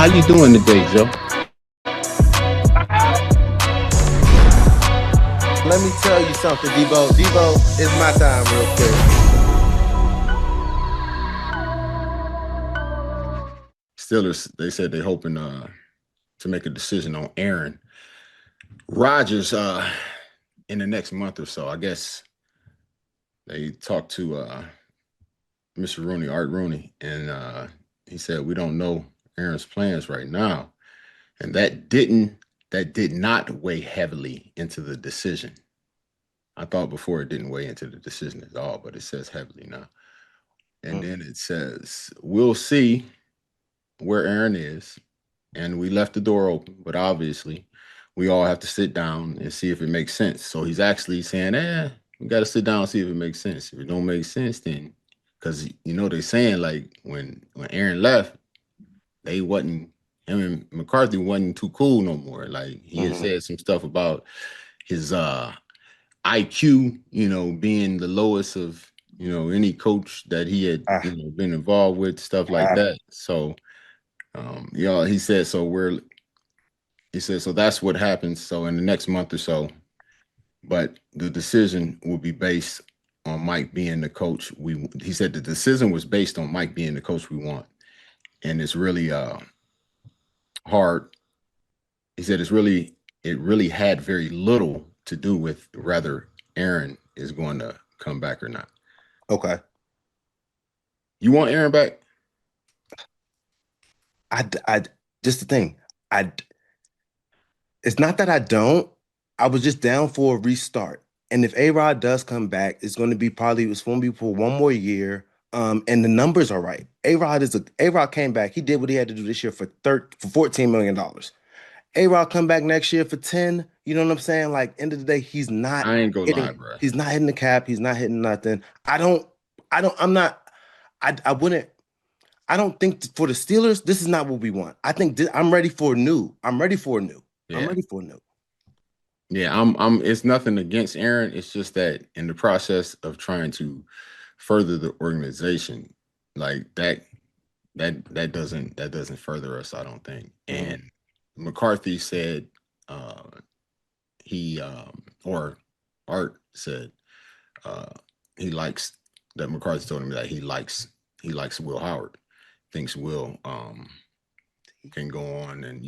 How you doing today, Joe? Let me tell you something, Deebo. Deebo, it's my time real quick. Steelers, they said they're hoping to make a decision on Aaron Rodgers in the next month or so. I guess they talked to Mr. Rooney, Art Rooney, and he said we don't know Aaron's plans right now. And that did not weigh heavily into the decision. I thought before it didn't weigh into the decision at all, but it says heavily now. And then it says, we'll see where Aaron is. And we left the door open, but obviously we all have to sit down and see if it makes sense. So he's actually saying, we got to sit down and see if it makes sense. If it don't make sense, then, because, they're saying like when Aaron left, him and McCarthy wasn't too cool no more. Like he had said some stuff about his IQ, being the lowest of, any coach that he had been involved with, stuff like that. So, he said, so that's what happens. So in the next month or so, but the decision will be based on Mike being the coach. He said the decision was based on Mike being the coach we want. And it's really hard. He said it really had very little to do with whether Aaron is going to come back or not. Okay. You want Aaron back? Just the thing. It's not that I don't. I was just down for a restart. And if A-Rod does come back, it's going to be for one more year. And the numbers are right. A-Rod came back. He did what he had to do this year for $14 million. A-Rod come back next year for 10. You know what I'm saying? Like, end of the day, he's not. I ain't gonna lie, bro. He's not hitting the cap. He's not hitting nothing. I don't think for the Steelers, this is not what we want. I think I'm ready for new. Yeah. I'm ready for new. Yeah, it's nothing against Aaron. It's just that in the process of trying to further the organization, like that doesn't further us, I don't think. And McCarthy said or Art said he likes that McCarthy told him that he likes Will Howard, thinks Will can go on and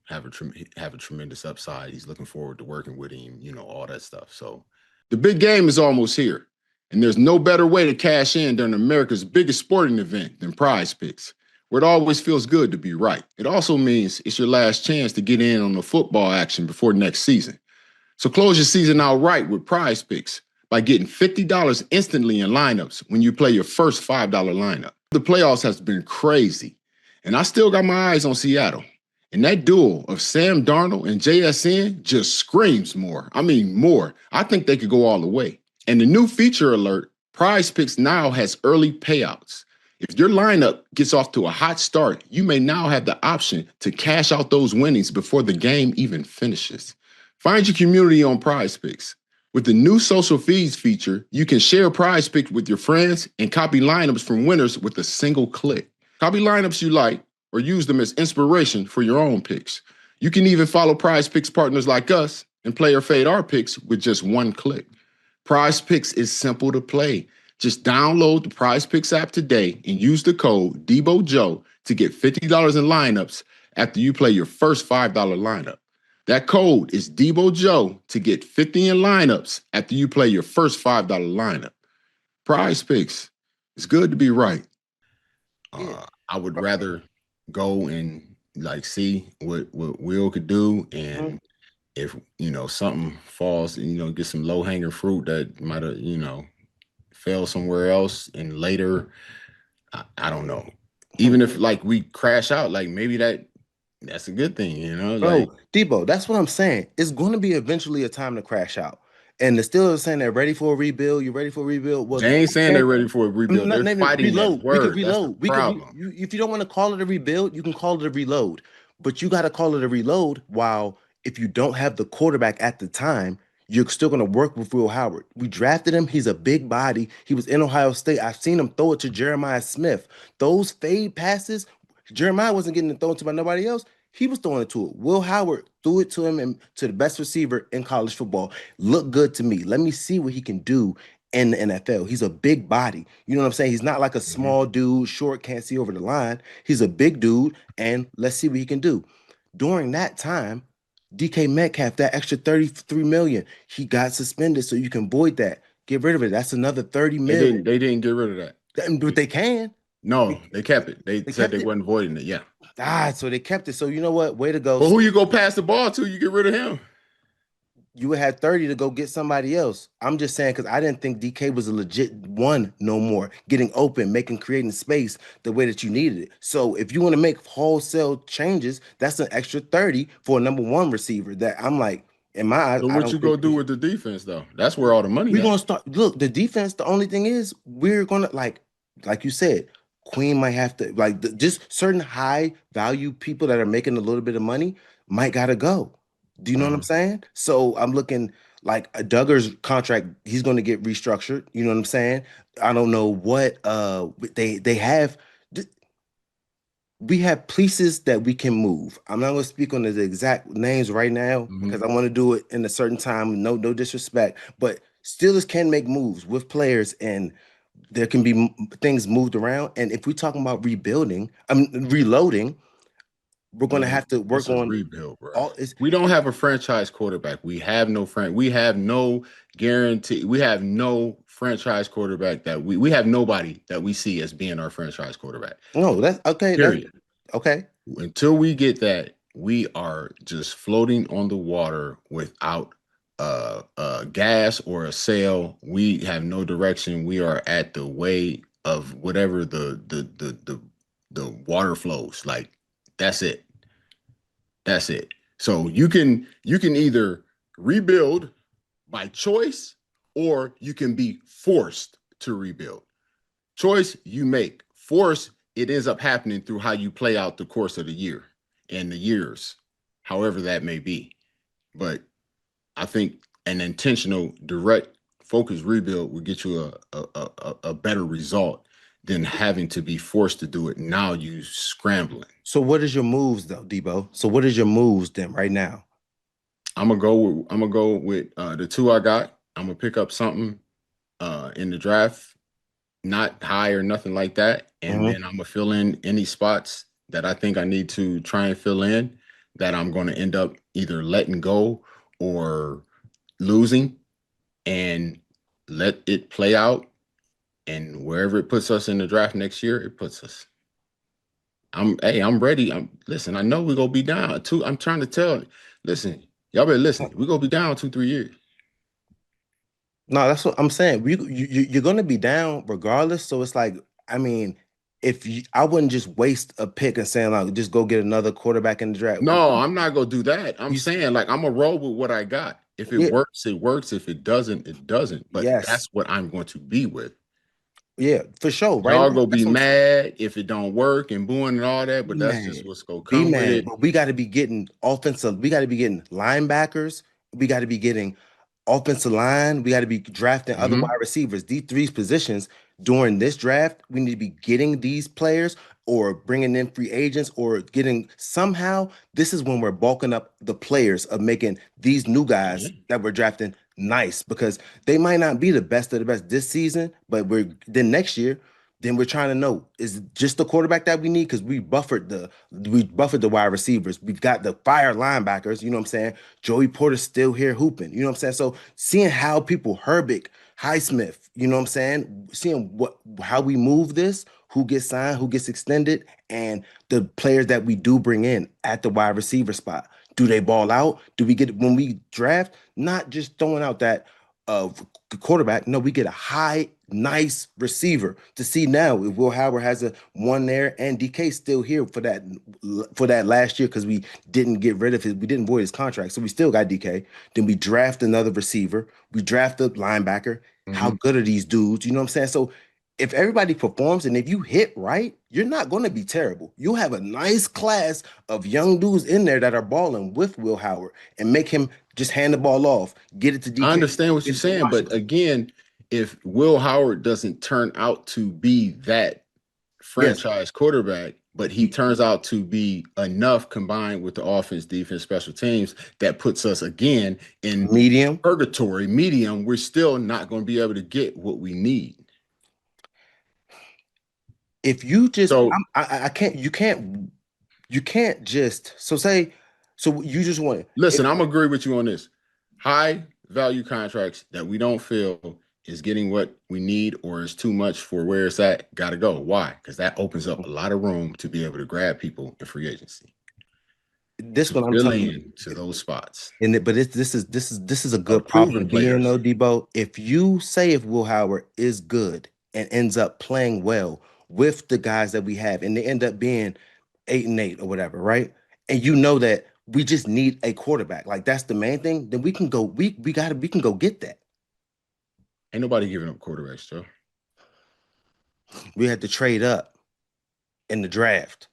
have a tremendous upside. He's looking forward to working with him, all that stuff. So the big game is almost here, and there's no better way to cash in during America's biggest sporting event than Prize Picks, where it always feels good to be right. It also means it's your last chance to get in on the football action before next season. So close your season out right with Prize Picks by getting $50 instantly in lineups when you play your first $5 lineup. The playoffs has been crazy, and I still got my eyes on Seattle. And that duel of Sam Darnold and JSN just screams more. I mean, more. I think they could go all the way. And the new feature alert, Prize Picks now has early payouts. If your lineup gets off to a hot start, you may now have the option to cash out those winnings before the game even finishes. Find your community on Prize Picks. With the new social feeds feature, you can share Prize Picks with your friends and copy lineups from winners with a single click. Copy lineups you like or use them as inspiration for your own picks. You can even follow Prize Picks partners like us and play or fade our picks with just one click. Prize Picks is simple to play. Just download the Prize Picks app today and use the code Deebo Joe to get $50 in lineups after you play your first $5 lineup. That code is Deebo Joe to get 50 in lineups after you play your first $5 lineup. Prize Picks. It's good to be right. I would rather go and see what Will could do, and if something falls, get some low-hanging fruit that might have fell somewhere else and later, I don't know. Even if we crash out, maybe that's a good thing, Bro, Deebo, that's what I'm saying. It's going to be eventually a time to crash out. And the Steelers are saying they're ready for a rebuild. You ready for a rebuild? Well, they ain't saying they're ready for a rebuild. They're fighting that word. We can reload. Problem. If you don't want to call it a rebuild, you can call it a reload. But you got to call it a reload while if you don't have the quarterback at the time, you're still going to work with Will Howard. We drafted him. He's a big body. He was in Ohio State. I've seen him throw it to Jeremiah Smith. Those fade passes, Jeremiah wasn't getting it thrown to by nobody else. He was throwing it to it. Will Howard threw it to him and to the best receiver in college football. Look good to me. Let me see what he can do in the NFL. He's a big body. You know what I'm saying? He's not like a Mhm. small dude, short, can't see over the line. He's a big dude, and let's see what he can do. During that time, DK Metcalf, that extra 33 million, he got suspended, so you can void that. Get rid of it. That's another 30 They mil. didn't. They didn't get rid of that. But they can. No, they kept it. They They said they kept it. wasn't voiding it. Yeah. So they kept it. So you know what? Way to go. But who you go pass the ball to? You get rid of him. You would have 30 to go get somebody else. I'm just saying because I didn't think DK was a legit one no more, getting open, creating space the way that you needed it. So if you want to make wholesale changes, that's an extra 30 for a number one receiver that I'm like, in my eyes, So I what don't you think go do with the defense though? That's where all the money we're at. gonna start. Look, the defense, the only thing is we're gonna like you said, Queen might have to just certain high value people that are making a little bit of money might gotta go. Do you know what I'm Uh-huh. saying? So I'm looking like a Duggar's contract, he's gonna get restructured. You know what I'm saying? I don't know what they have. We have pieces that we can move. I'm not going to speak on the exact names right now because Mhm. I want to do it in a certain time. No disrespect, but Steelers can make moves with players, and there can be things moved around. And if we're talking about rebuilding, reloading, we're going to Bro, have to this work is on rebuild, bro. all. Is We don't have a franchise quarterback. We have no We have no guarantee. We have no franchise quarterback that we have nobody that we see as being our franchise quarterback. no, that's okay. That's Period. okay. Until we get that, we are just floating on the water without gas or a sail. We have no direction. We are at the way of whatever the water flows. Like that's it. That's it. So you can either rebuild by choice or you can be forced to rebuild. Choice you make. Force it ends up happening through how you play out the course of the year and the years, however that may be. But I think an intentional, direct, focused rebuild would get you a better result than having to be forced to do it. Now you scrambling. So what is your moves though, Debo? So what is your moves then right now? I'm gonna go with the two I got. I'm gonna pick up something in the draft, not high or nothing like that, and Mhm. then I'm gonna fill in any spots that I think I need to try and fill in that I'm gonna end up either letting go or losing, and let it play out. And wherever it puts us in the draft next year, it puts us. I'm ready. Listen, I know we're gonna be down. Two, I'm trying to tell. Listen, y'all better listen. We're gonna be down 2, 3 years. No, that's what I'm saying. You're going to be down regardless. So it's like, I mean, if you, I wouldn't just waste a pick and saying like, just go get another quarterback in the draft. No, I'm not gonna do that. I'm You, saying like I'm gonna roll with what I got. If it yeah, works, it works. If it doesn't, it doesn't. But yes, that's what I'm going to be with. yeah, for sure. Right Y'all now, gonna be that's what I'm saying. mad if it don't work and booing and all that, but Be that's just mad. what's gonna Be come with mad. it. But we got to be getting offensive. We got to be getting linebackers. We got to be getting offensive line. We got to be drafting other wide Hmm. receivers. These three positions during this draft, we need to be getting these players or bringing in free agents or getting somehow. This is when we're bulking up the players of making these new guys Yeah. that we're drafting nice because they might not be the best of the best this season, but we're then next year then we're trying to know is it just the quarterback that we need because we buffered the wide receivers. We've got the fire linebackers. You know what I'm saying? Joey Porter's still here hooping. You know what I'm saying? So seeing how people Herbig, Highsmith, you know what I'm saying? Seeing what how we move this, who gets signed, who gets extended, and the players that we do bring in at the wide receiver spot. Do they ball out? Do we get when we draft? Not just throwing out that quarterback. No, we get a high, nice receiver to see now if Will Howard has a one there and DK still here for that last year because we didn't get rid of his, we didn't void his contract, so we still got DK. Then we draft another receiver, we draft a linebacker. How Hmm. good are these dudes? You know what I'm saying? So if everybody performs and if you hit right, you're not going to be terrible. You'll have a nice class of young dudes in there that are balling with Will Howard and make him just hand the ball off, get it to I DK, understand what get you're it to saying, but Washington. again, if Will Howard doesn't turn out to be that franchise quarterback, but he turns out to be enough combined with the offense, defense, special teams that puts us again in medium. We're still not going to be able to get what we need. If you just, So I can't, you can't just, so you just want, listen, I'm agree with you on this. High value contracts that we don't feel is getting what we need or is too much for where it's at, got to go. Why? Because that opens up a lot of room to be able to grab people in free agency. This to one I'm fill telling in you, to those spots. but this is a good problem Proven to be in, players. though, Debo. If you say if Will Howard is good and ends up playing well with the guys that we have, and they end up being 8-8 or whatever, right? And you know that we just need a quarterback, like that's the main thing. Then we can go. We can go get that. Ain't nobody giving up quarterbacks, Joe. We had to trade up in the draft.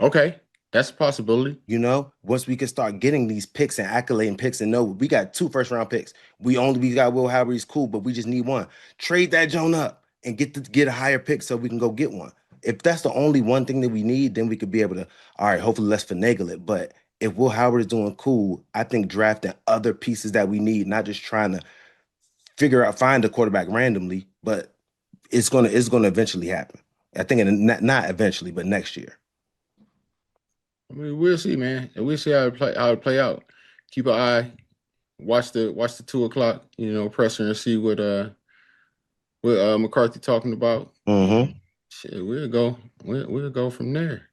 Okay, that's a possibility. You know, once we can start getting these picks and accolading picks and know we got 2 first-round picks. We got Will Howard, he's cool, but we just need one. Trade that Joan up and get a higher pick so we can go get one. If that's the only one thing that we need, then we could be able to, all right, hopefully let's finagle it. But if Will Howard is doing cool, I think drafting other pieces that we need, not just trying to find a quarterback randomly, but it's gonna eventually happen. I think not eventually, but next year. I mean, we'll see, man, and we'll see how it play out. Keep an eye, watch the 2:00, presser and see what McCarthy talking about. Mm-hmm. Shit, we'll go from there.